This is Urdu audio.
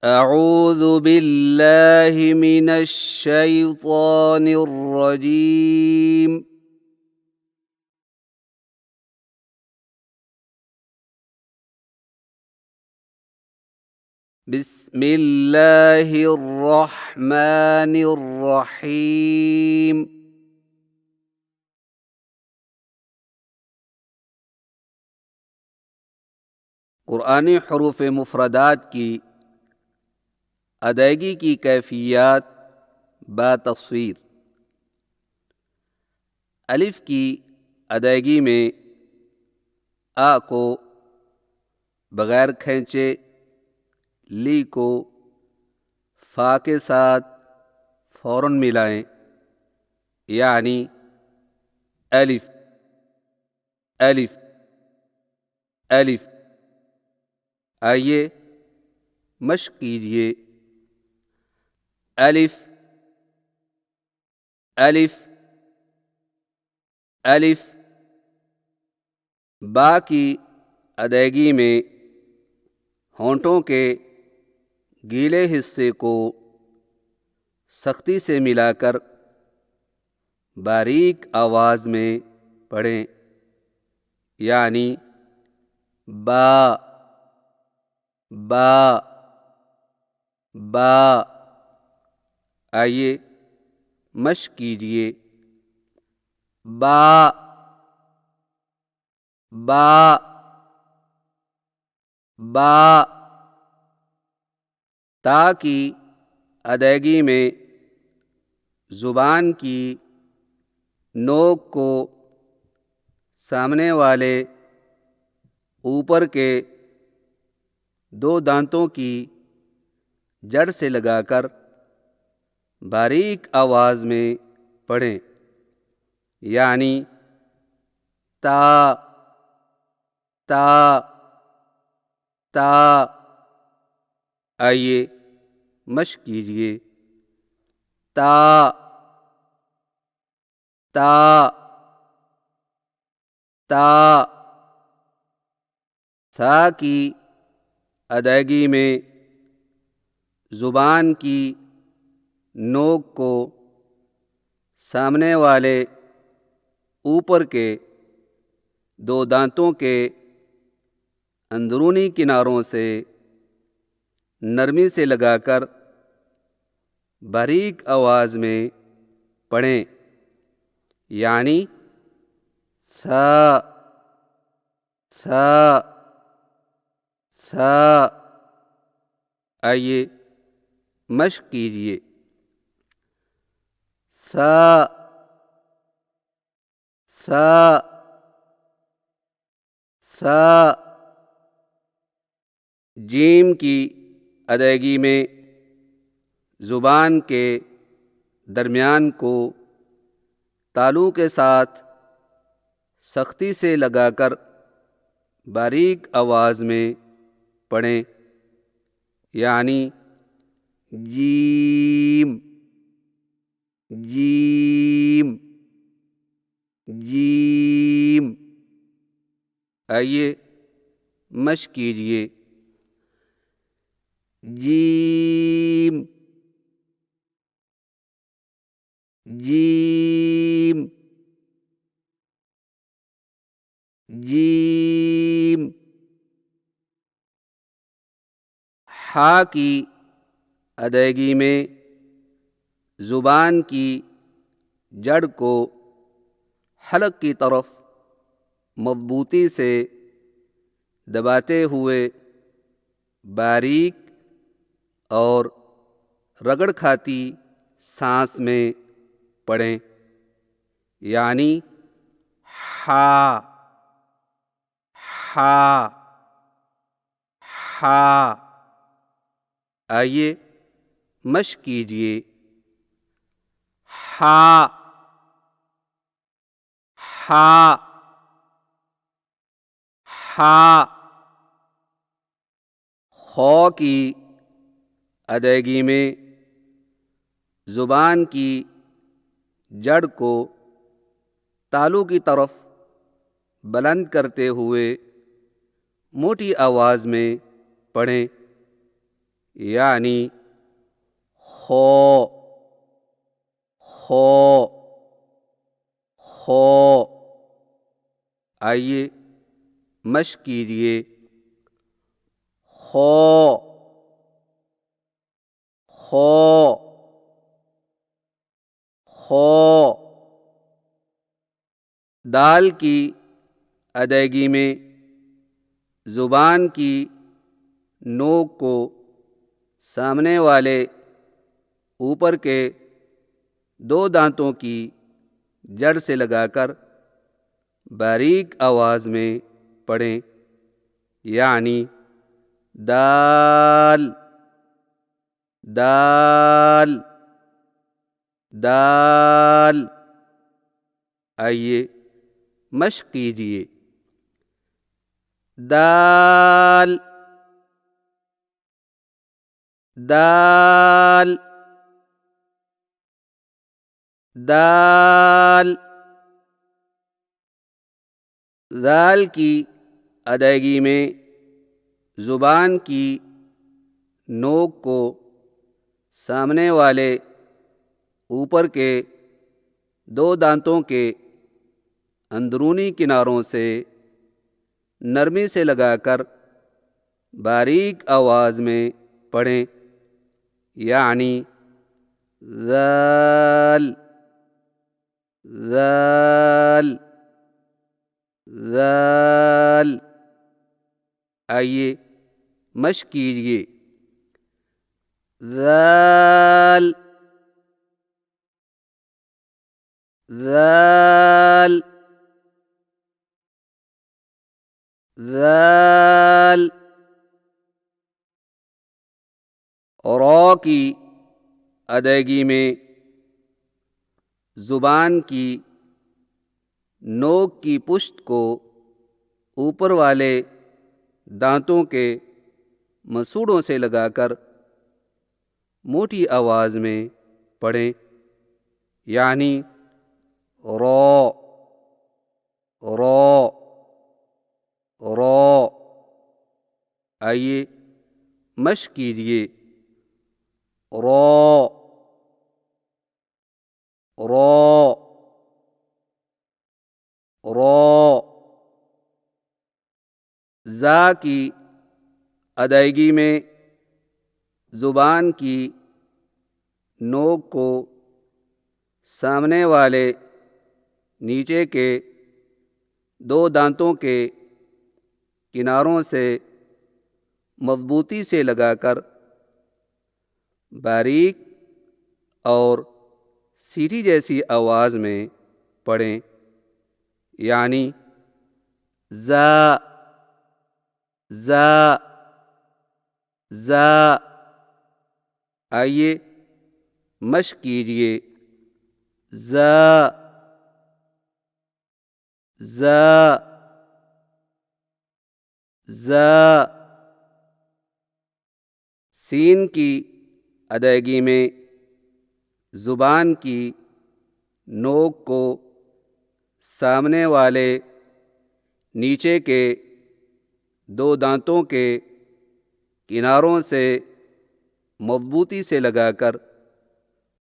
اعوذ باللہ من الشیطان الرجیم بسم اللہ الرحمن الرحیم قرآنی حروف مفردات کی ادائیگی کی کیفیات بتصویر۔ الف کی ادائیگی میں آ کو بغیر کھینچے، لی کو فا کے ساتھ فوراً ملائیں، یعنی الف الف الف۔ آئیے مشق کیجیے۔ الف الف الف۔ با کی ادائیگی میں ہونٹوں کے گیلے حصے کو سختی سے ملا کر باریک آواز میں پڑھیں، یعنی با با با۔ آئیے مشق کیجیے۔ با با با۔ تا کی ادائیگی میں زبان کی نوک کو سامنے والے اوپر کے دو دانتوں کی جڑ سے لگا کر باریک آواز میں پڑھیں، یعنی تا تا تا۔ آئیے مشق کیجیے۔ تا تا تا۔ ثا کی ادائیگی میں زبان کی نوک کو سامنے والے اوپر کے دو دانتوں کے اندرونی کناروں سے نرمی سے لگا کر باریک آواز میں پڑھیں، یعنی سا سا سا۔ آئیے مشق کیجیے۔ سا سا سا۔ جیم کی ادائیگی میں زبان کے درمیان کو تالو کے ساتھ سختی سے لگا کر باریک آواز میں پڑھیں، یعنی جیم جیم جیم۔ آئیے مشق کیجیے۔ جیم جیم جیم۔ ہا کی ادائیگی میں زبان کی جڑ کو حلق کی طرف مضبوطی سے دباتے ہوئے باریک اور رگڑ کھاتی سانس میں پڑھیں، یعنی ہا ہا ہا۔ آئیے مشق کیجیے۔ ہا ہا ہا۔ خو کی ادائیگی میں زبان کی جڑ کو تالو کی طرف بلند کرتے ہوئے موٹی آواز میں پڑھیں، یعنی خو خو خو۔ آئیے مشق کیجیے، خو خو خو۔ دال کی ادائیگی میں زبان کی نوک کو سامنے والے اوپر کے 2 دانتوں کی جڑ سے لگا کر باریک آواز میں پڑھیں، یعنی دال دال دال۔ آئیے مشق کیجیے، دال دال دال۔ ذال کی ادائیگی میں زبان کی نوک کو سامنے والے اوپر کے 2 دانتوں کے اندرونی کناروں سے نرمی سے لگا کر باریک آواز میں پڑھیں، یعنی ذال ذال ذال۔ آئیے مشق کیجیے، ذال ذال ذال۔ را کی ادائیگی میں زبان کی نوک کی پشت کو اوپر والے دانتوں کے مسوڑوں سے لگا کر موٹی آواز میں پڑھیں، یعنی رو رو رو۔ آئیے مشق کیجیے، رو رو رو۔ زا کی ادائیگی میں زبان کی نوک کو سامنے والے نیچے کے 2 دانتوں کے کناروں سے مضبوطی سے لگا کر باریک اور سیٹی جیسی آواز میں پڑھیں، یعنی زا زا زا۔ آئیے مشق کیجیے، زا زا زا۔ سین کی ادائیگی میں زبان کی نوک کو سامنے والے نیچے کے 2 دانتوں کے کناروں سے مضبوطی سے لگا کر